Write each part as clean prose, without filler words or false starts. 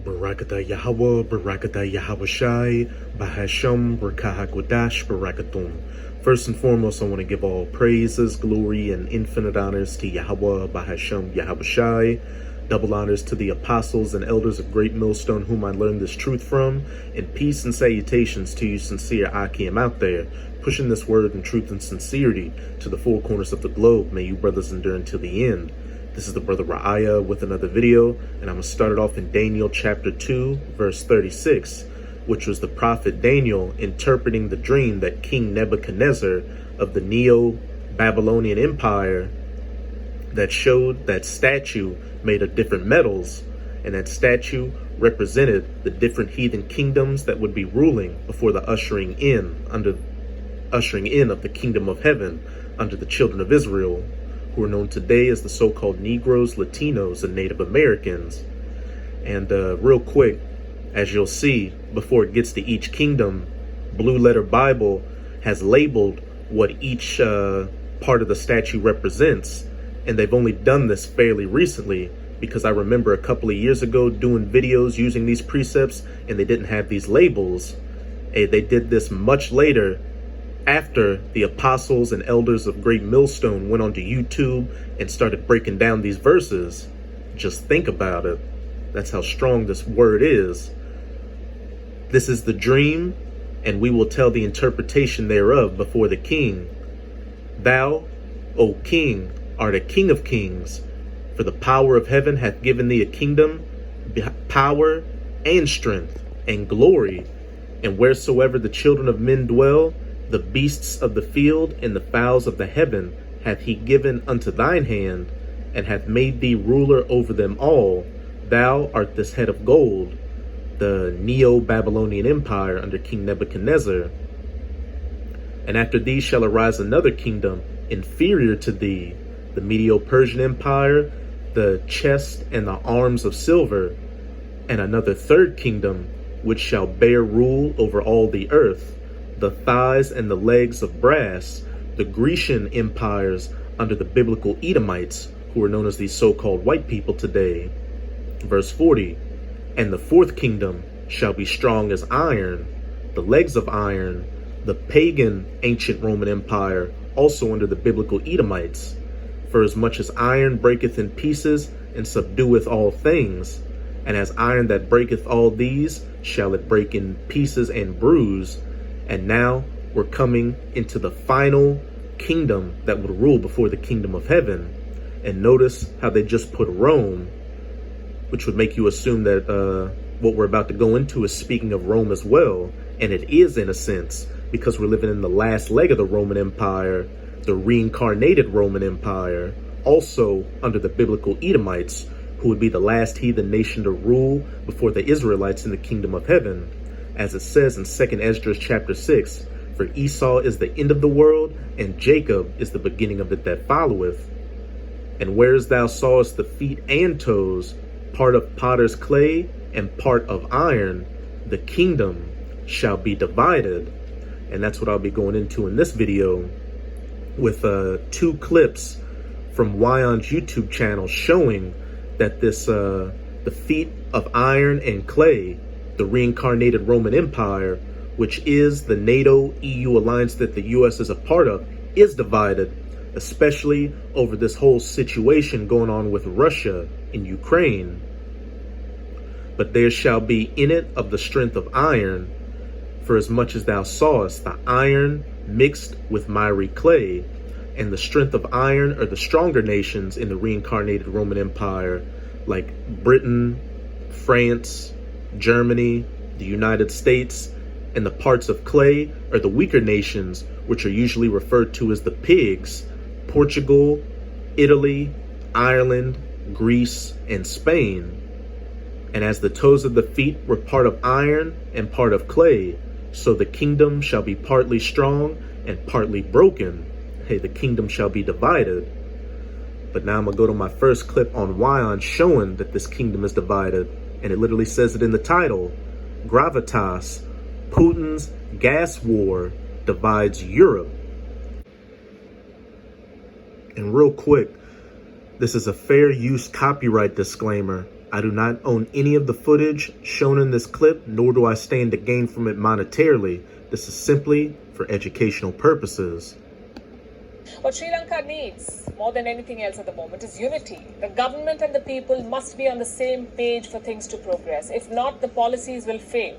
Barakatah Yahweh, Barakatah Yahweh Bahasham, Barakahakwadash, Barakatum. First and foremost, I want to give all praises, glory, and infinite honors to Yahweh, Bahasham, Yahweh. Double honors to the apostles and elders of Great Millstone, whom I learned this truth from, and peace and salutations to you sincere Akim out there, pushing this word in truth and sincerity to the four corners of the globe. May you brothers endure until the end. This is the brother Ra'aya with another video, and I'm going to start it off in Daniel chapter 2, verse 36, which was the prophet Daniel interpreting the dream that King Nebuchadnezzar of the Neo-Babylonian Empire that showed that statue made of different metals, and that statue represented the different heathen kingdoms that would be ruling before the ushering in of the kingdom of heaven under the children of Israel, who are known today as the so-called Negroes, Latinos, and Native Americans. And real quick, as you'll see, before it gets to each kingdom, Blue Letter Bible has labeled what each part of the statue represents. And they've only done this fairly recently, because I remember a couple of years ago doing videos using these precepts and they didn't have these labels. They did this much later, after the apostles and elders of Great Millstone went onto YouTube and started breaking down these verses. Just think about it. That's how strong this word is. This is the dream, and we will tell the interpretation thereof before the king. Thou, O king, art a king of kings, for the power of heaven hath given thee a kingdom, power, and strength, and glory. And wheresoever the children of men dwell, the beasts of the field and the fowls of the heaven hath he given unto thine hand, and hath made thee ruler over them all. Thou art this head of gold, the Neo-Babylonian Empire under King Nebuchadnezzar. And after thee shall arise another kingdom inferior to thee, the Medo-Persian Empire, the chest and the arms of silver, and another third kingdom, which shall bear rule over all the earth, the thighs and the legs of brass, the Grecian empires under the biblical Edomites, who are known as these so-called white people today. Verse 40, and the fourth kingdom shall be strong as iron, the legs of iron, the pagan ancient Roman Empire, also under the biblical Edomites. For as much as iron breaketh in pieces and subdueth all things, and as iron that breaketh all these, shall it break in pieces and bruise. And now we're coming into the final kingdom that would rule before the kingdom of heaven. And notice how they just put Rome, which would make you assume that what we're about to go into is speaking of Rome as well. And it is, in a sense, because we're living in the last leg of the Roman Empire, the reincarnated Roman Empire, also under the biblical Edomites, who would be the last heathen nation to rule before the Israelites in the kingdom of heaven. As it says in 2 Esdras chapter 6, for Esau is the end of the world, and Jacob is the beginning of it that followeth. And whereas thou sawest the feet and toes, part of potter's clay and part of iron, the kingdom shall be divided. And that's what I'll be going into in this video, with two clips from Wyon's YouTube channel showing that this the feet of iron and clay, the reincarnated Roman Empire, which is the NATO-EU alliance that the U.S. is a part of, is divided, especially over this whole situation going on with Russia in Ukraine. But there shall be in it of the strength of iron, for as much as thou sawest the iron mixed with miry clay. And the strength of iron are the stronger nations in the reincarnated Roman Empire, like Britain, France, Germany, the United States. And the parts of clay are the weaker nations, which are usually referred to as the pigs: Portugal, Italy, Ireland, Greece, and Spain. And as the toes of the feet were part of iron and part of clay, so the kingdom shall be partly strong and partly broken. Hey, the kingdom shall be divided. But now I'm going to go to my first clip on Wyon showing that this kingdom is divided. And it literally says it in the title. Gravitas, Putin's gas war divides Europe. And real quick, this is a fair use copyright disclaimer. I do not own any of the footage shown in this clip, nor do I stand to gain from it monetarily. This is simply for educational purposes. What Sri Lanka needs, more than anything else at the moment, is unity. The government and the people must be on the same page for things to progress. If not, the policies will fail.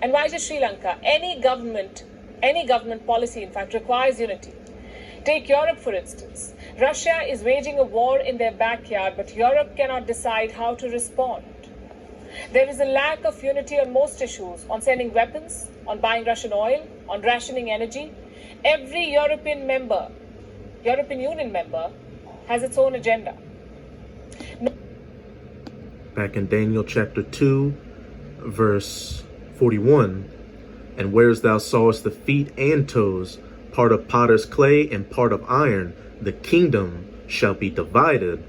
And why just Sri Lanka? Any government policy, in fact, requires unity. Take Europe, for instance. Russia is waging a war in their backyard, but Europe cannot decide how to respond. There is a lack of unity on most issues, on sending weapons, on buying Russian oil, on rationing energy. Every European Union member, has its own agenda. Back in Daniel chapter 2, verse 41, and whereas thou sawest the feet and toes, part of potter's clay and part of iron, the kingdom shall be divided.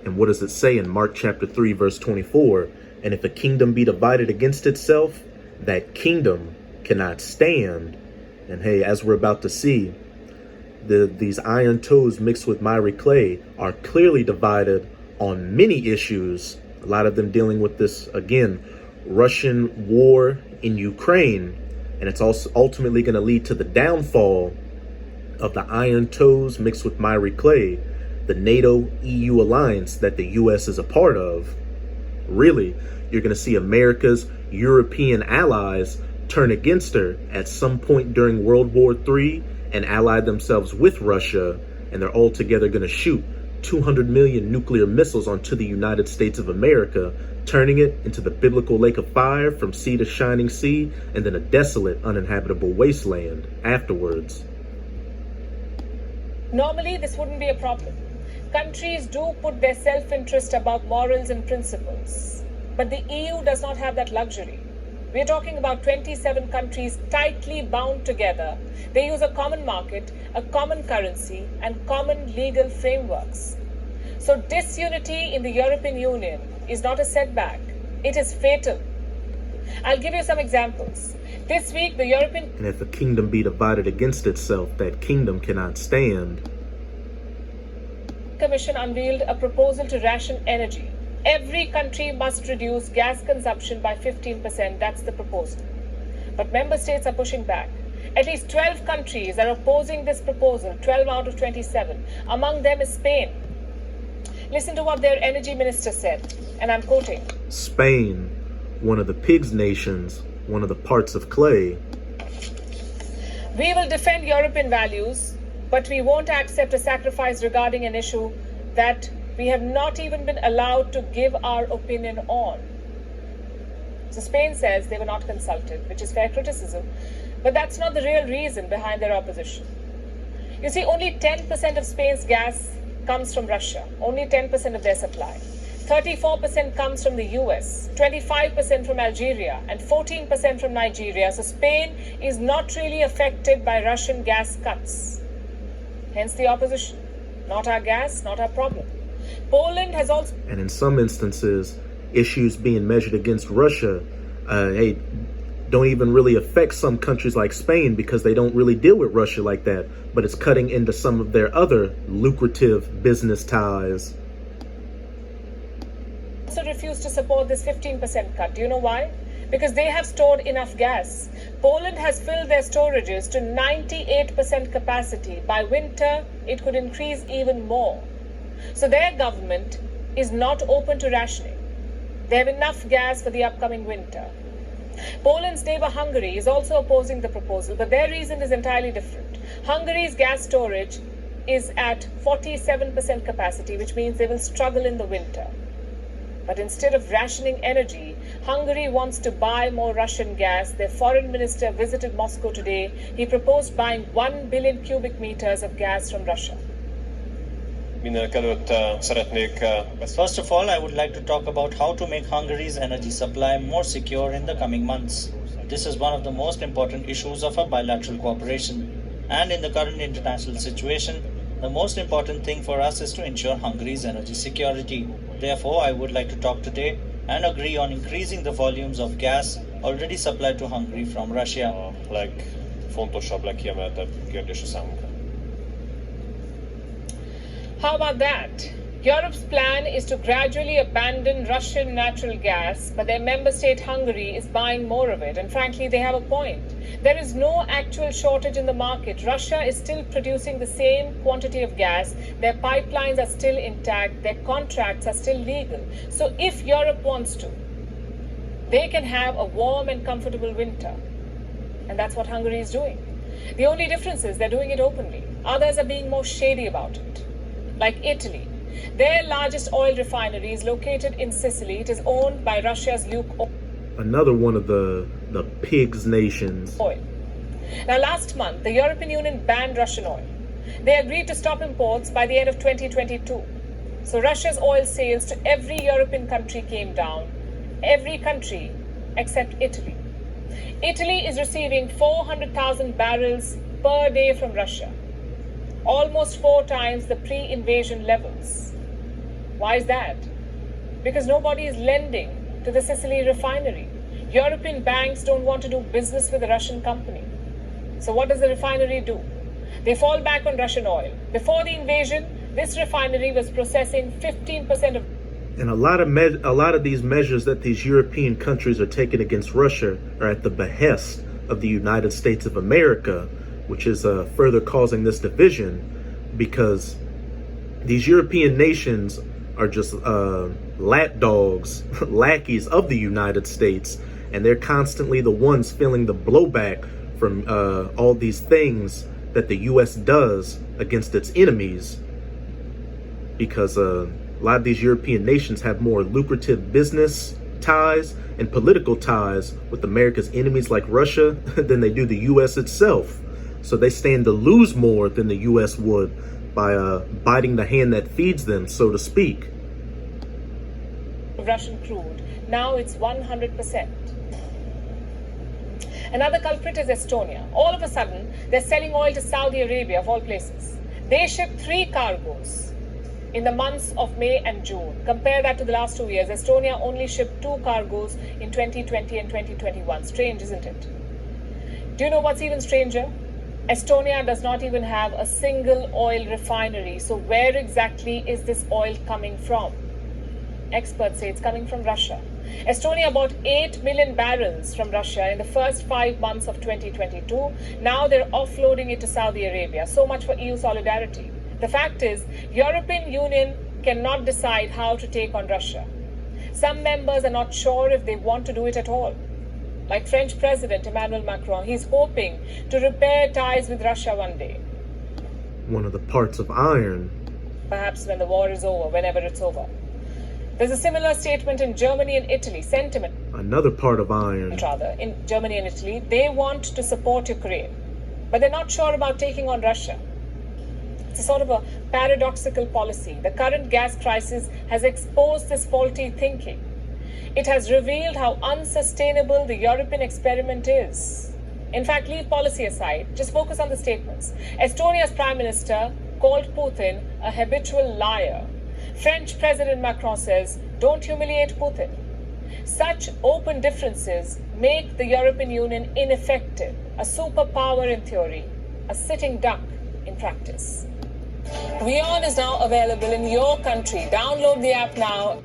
And what does it say in Mark chapter 3, verse 24? And if a kingdom be divided against itself, that kingdom cannot stand. And hey, as we're about to see, these iron toes mixed with miry clay are clearly divided on many issues. A lot of them dealing with this, again, Russian war in Ukraine. And it's also ultimately going to lead to the downfall of the iron toes mixed with miry clay, the NATO-EU alliance that the U.S. is a part of. Really, you're going to see America's European allies turn against her at some point during World War III and ally themselves with Russia, and they're all together going to shoot 200 million nuclear missiles onto the United States of America, turning it into the biblical lake of fire from sea to shining sea, and then a desolate, uninhabitable wasteland afterwards. Normally, this wouldn't be a problem. Countries do put their self-interest above morals and principles. But the EU does not have that luxury. We're talking about 27 countries tightly bound together. They use a common market, a common currency, and common legal frameworks. So disunity in the European Union is not a setback. It is fatal. I'll give you some examples. This week, the European... And if a kingdom be divided against itself, that kingdom cannot stand. Commission unveiled a proposal to ration energy. Every country must reduce gas consumption by 15%. That's the proposal. But member states are pushing back. At least 12 countries are opposing this proposal, 12 out of 27. Among them is Spain. Listen to what their energy minister said, and I'm quoting. Spain, one of the pigs nations, one of the parts of clay. We will defend European values, but we won't accept a sacrifice regarding an issue that we have not even been allowed to give our opinion on. So Spain says they were not consulted, which is fair criticism, but that's not the real reason behind their opposition. You see, only 10% of Spain's gas comes from Russia, only 10% of their supply. 34% comes from the US, 25% from Algeria, and 14% from Nigeria. So Spain is not really affected by Russian gas cuts. Hence the opposition. Not our gas, not our problem. Poland has also... And in some instances, issues being measured against Russia, don't even really affect some countries like Spain because they don't really deal with Russia like that. But it's cutting into some of their other lucrative business ties. Also refused to support this 15% cut. Do you know why? Because they have stored enough gas. Poland has filled their storages to 98% capacity. By winter, it could increase even more. So their government is not open to rationing. They have enough gas for the upcoming winter. Poland's neighbor Hungary is also opposing the proposal, but their reason is entirely different. Hungary's gas storage is at 47% capacity, which means they will struggle in the winter. But instead of rationing energy, Hungary wants to buy more Russian gas. Their foreign minister visited Moscow today. He proposed buying 1 billion cubic meters of gas from Russia. First of all, I would like to talk about how to make Hungary's energy supply more secure in the coming months. This is one of the most important issues of our bilateral cooperation. And in the current international situation, the most important thing for us is to ensure Hungary's energy security. Therefore, I would like to talk today and agree on increasing the volumes of gas already supplied to Hungary from Russia. How about that? Europe's plan is to gradually abandon Russian natural gas, but their member state Hungary is buying more of it, and frankly, they have a point. There is no actual shortage in the market. Russia is still producing the same quantity of gas, their pipelines are still intact, their contracts are still legal. So if Europe wants to, they can have a warm and comfortable winter. And that's what Hungary is doing. The only difference is they're doing it openly. Others are being more shady about it. Like Italy. Their largest oil refinery is located in Sicily. It is owned by Russia's Lukoil. Another one of the pigs nations. Now, last month, the European Union banned Russian oil. They agreed to stop imports by the end of 2022. So Russia's oil sales to every European country came down. Every country except Italy. Italy is receiving 400,000 barrels per day from Russia. Almost 4 times the pre-invasion levels. Why is that? Because nobody is lending to the Sicily refinery. European banks don't want to do business with a Russian company. So what does the refinery do? They fall back on Russian oil. Before the invasion, this refinery was processing 15% of. And a lot of these measures that these European countries are taking against Russia are at the behest of the United States of America, which is further causing this division, because these European nations are just lapdogs, lackeys of the United States, and they're constantly the ones feeling the blowback from all these things that the U.S. does against its enemies, because a lot of these European nations have more lucrative business ties and political ties with America's enemies like Russia than they do the U.S. itself. So they stand to lose more than the U.S. would by biting the hand that feeds them, so to speak. Russian crude. Now it's 100%. Another culprit is Estonia. All of a sudden, they're selling oil to Saudi Arabia, of all places. They shipped 3 cargoes in the months of May and June. Compare that to the last 2 years. Estonia only shipped 2 cargoes in 2020 and 2021. Strange, isn't it? Do you know what's even stranger? Estonia does not even have a single oil refinery. So where exactly is this oil coming from? Experts say it's coming from Russia. Estonia bought 8 million barrels from Russia in the first 5 months of 2022. Now they're offloading it to Saudi Arabia. So much for EU solidarity. The fact is, European Union cannot decide how to take on Russia. Some members are not sure if they want to do it at all. Like French President Emmanuel Macron, he's hoping to repair ties with Russia one day. One of the parts of iron. Perhaps when the war is over, whenever it's over. There's a similar statement in Germany and Italy. Sentiment. Another part of iron. Rather, in Germany and Italy, they want to support Ukraine, but they're not sure about taking on Russia. It's a sort of a paradoxical policy. The current gas crisis has exposed this faulty thinking. It has revealed how unsustainable the European experiment is. In fact, leave policy aside, just focus on the statements. Estonia's Prime Minister called Putin a habitual liar. French President Macron says, don't humiliate Putin. Such open differences make the European Union ineffective, a superpower in theory, a sitting duck in practice. WION is now available in your country. Download the app now.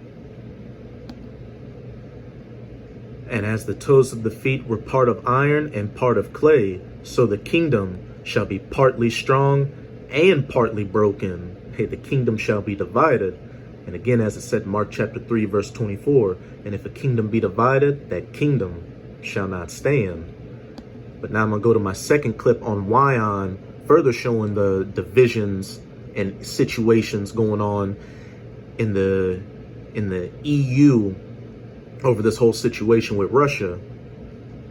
And as the toes of the feet were part of iron and part of clay, so the kingdom shall be partly strong and partly broken. Hey, the kingdom shall be divided. And again, as it said in Mark chapter 3, verse 24, and if a kingdom be divided, that kingdom shall not stand. But now I'm going to go to my second clip on WION, further showing the divisions and situations going on in the EU over this whole situation with Russia.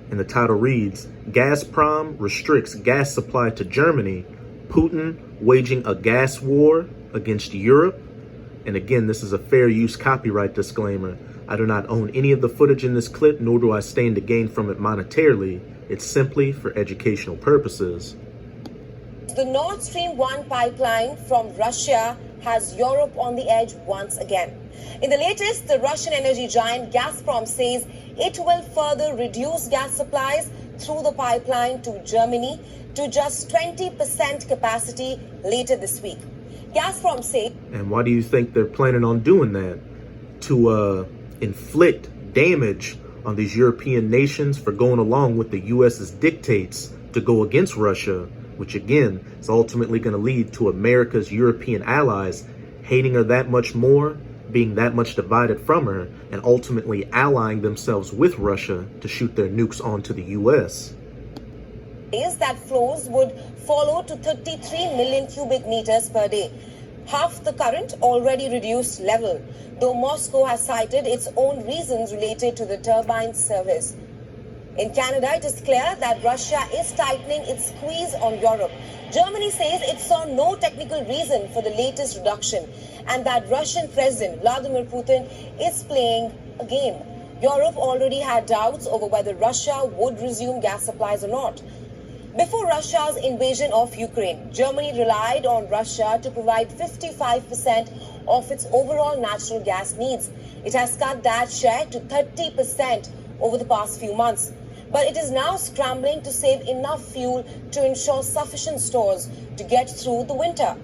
And the title reads, Gazprom restricts gas supply to Germany, Putin waging a gas war against Europe. And again, this is a fair use copyright disclaimer. I do not own any of the footage in this clip, nor do I stand to gain from it monetarily. It's simply for educational purposes. The Nord Stream 1 pipeline from Russia has Europe on the edge once again. In the latest, the Russian energy giant Gazprom says it will further reduce gas supplies through the pipeline to Germany to just 20% capacity later this week. Gazprom says. And why do you think they're planning on doing that? To inflict damage on these European nations for going along with the US's dictates to go against Russia, which again is ultimately going to lead to America's European allies hating her that much more, being that much divided from her, and ultimately allying themselves with Russia to shoot their nukes onto the US. Is that flows would follow to 33 million cubic meters per day, half the current already reduced level, though Moscow has cited its own reasons related to the turbine service. In Canada, it is clear that Russia is tightening its squeeze on Europe. Germany says it saw no technical reason for the latest reduction and that Russian President Vladimir Putin is playing a game. Europe already had doubts over whether Russia would resume gas supplies or not. Before Russia's invasion of Ukraine, Germany relied on Russia to provide 55% of its overall natural gas needs. It has cut that share to 30% over the past few months. But it is now scrambling to save enough fuel to ensure sufficient stores to get through the winter.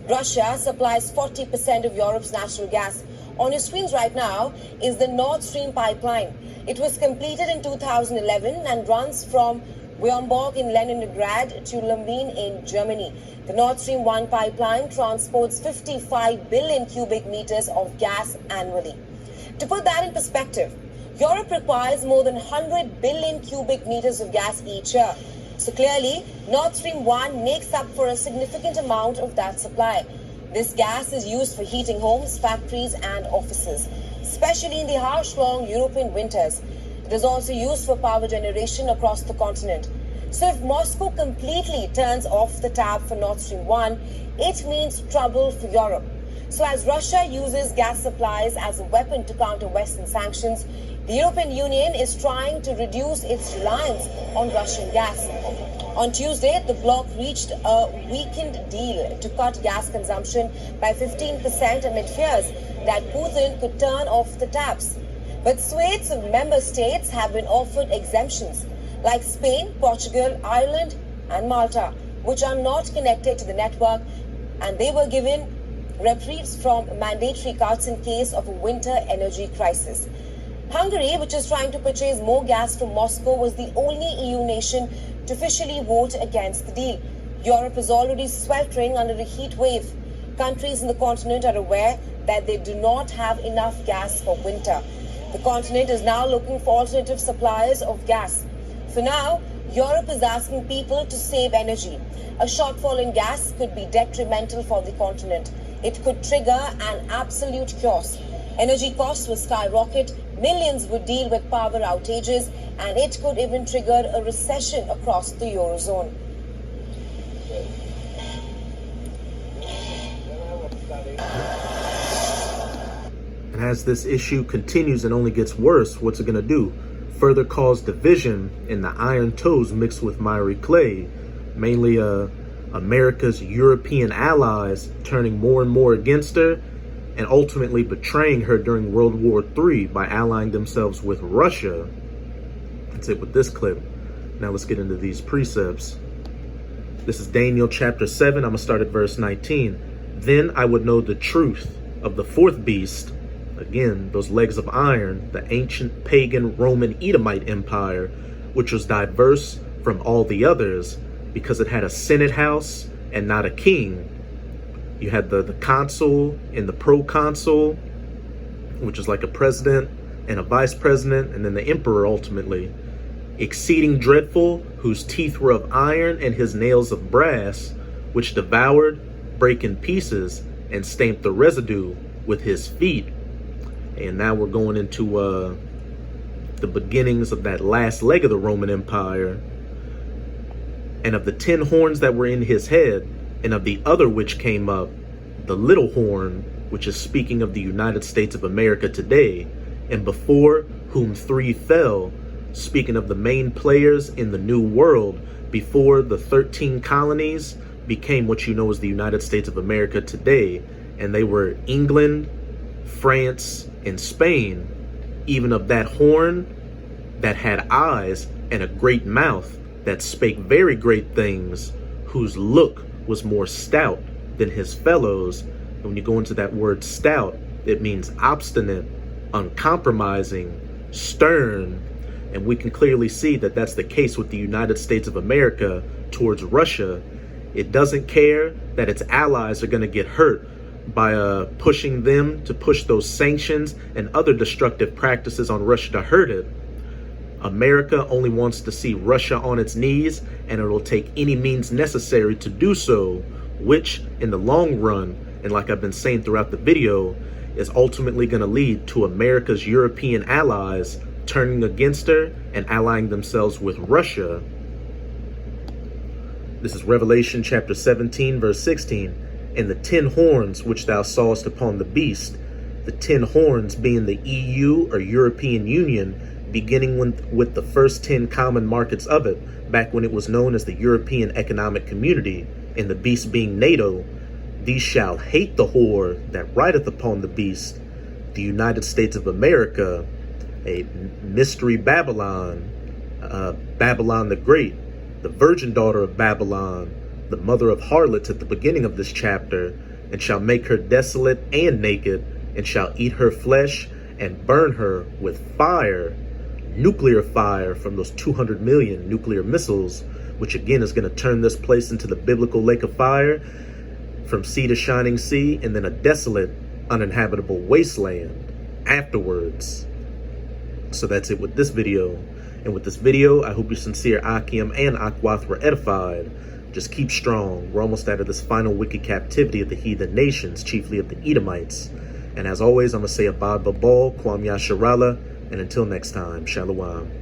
Russia supplies 40% of Europe's natural gas. On your screens right now is the Nord Stream pipeline. It was completed in 2011 and runs from Weomborg in Leningrad to Lumbin in Germany. The Nord Stream 1 pipeline transports 55 billion cubic meters of gas annually. To put that in perspective, Europe requires more than 100 billion cubic meters of gas each year. So clearly, Nord Stream 1 makes up for a significant amount of that supply. This gas is used for heating homes, factories and offices, especially in the harsh, long European winters. It is also used for power generation across the continent. So if Moscow completely turns off the tap for Nord Stream 1, it means trouble for Europe. So as Russia uses gas supplies as a weapon to counter Western sanctions, the European Union is trying to reduce its reliance on Russian gas. On Tuesday, the bloc reached a weekend deal to cut gas consumption by 15% amid fears that Putin could turn off the taps. But swathes of member states have been offered exemptions, like Spain, Portugal, Ireland and Malta, which are not connected to the network, and they were given reprieves from mandatory cuts in case of a winter energy crisis. Hungary, which is trying to purchase more gas from Moscow, was the only EU nation to officially vote against the deal. Europe is already sweltering under a heat wave. Countries in the continent are aware that they do not have enough gas for winter. The continent is now looking for alternative suppliers of gas. For now, Europe is asking people to save energy. A shortfall in gas could be detrimental for the continent. It could trigger an absolute chaos. Energy costs will skyrocket, millions would deal with power outages, and it could even trigger a recession across the Eurozone. And as this issue continues and only gets worse, what's it going to do? Further cause division in the iron toes mixed with miry clay, mainly America's European allies turning more and more against her and ultimately betraying her during World War III by allying themselves with Russia. That's it with this clip. Now let's get into these precepts. This is Daniel chapter 7. I'm going to start at verse 19. Then I would know the truth of the fourth beast. Again, those legs of iron, the ancient pagan Roman Edomite empire, which was diverse from all the others because it had a senate house and not a king. You had the consul and the proconsul, which is like a president and a vice president, and then the emperor ultimately. Exceeding dreadful, whose teeth were of iron and his nails of brass, which devoured, brake in pieces, and stamped the residue with his feet. And now we're going into the beginnings of that last leg of the Roman Empire. And of the 10 horns that were in his head, and of the other which came up, the little horn, which is speaking of the United States of America today, and before whom 3 fell, speaking of the main players in the New World, before the 13 colonies became what you know as the United States of America today. And they were England, France, and Spain. Even of that horn that had eyes and a great mouth, that spake very great things, whose look was more stout than his fellows. And when you go into that word stout, it means obstinate, uncompromising, stern. And we can clearly see that that's the case with the United States of America towards Russia. It doesn't care that its allies are going to get hurt by pushing them to push those sanctions and other destructive practices on Russia to hurt it. America only wants to see Russia on its knees, and it'll take any means necessary to do so, which in the long run, and like I've been saying throughout the video, is ultimately going to lead to America's European allies turning against her and allying themselves with Russia. This is Revelation chapter 17, verse 16. And the 10 horns which thou sawest upon the beast, the 10 horns being the EU or European Union, beginning with the first 10 common markets of it, back when it was known as the European Economic Community, and the beast being NATO, these shall hate the whore that rideth upon the beast, the United States of America, a mystery Babylon, Babylon the Great, the virgin daughter of Babylon, the mother of harlots at the beginning of this chapter, and shall make her desolate and naked, and shall eat her flesh, and burn her with fire, nuclear fire from those 200 million nuclear missiles, which again is going to turn this place into the biblical lake of fire, from sea to shining sea, and then a desolate, uninhabitable wasteland afterwards. So that's it with this video. And with this video, I hope your sincere Akim and Akwath were edified. Just keep strong. We're almost out of this final wicked captivity of the heathen nations, chiefly of the Edomites. And as always, I'm going to say Abad Babal, Kwam Yasharala, and until next time, Shalom.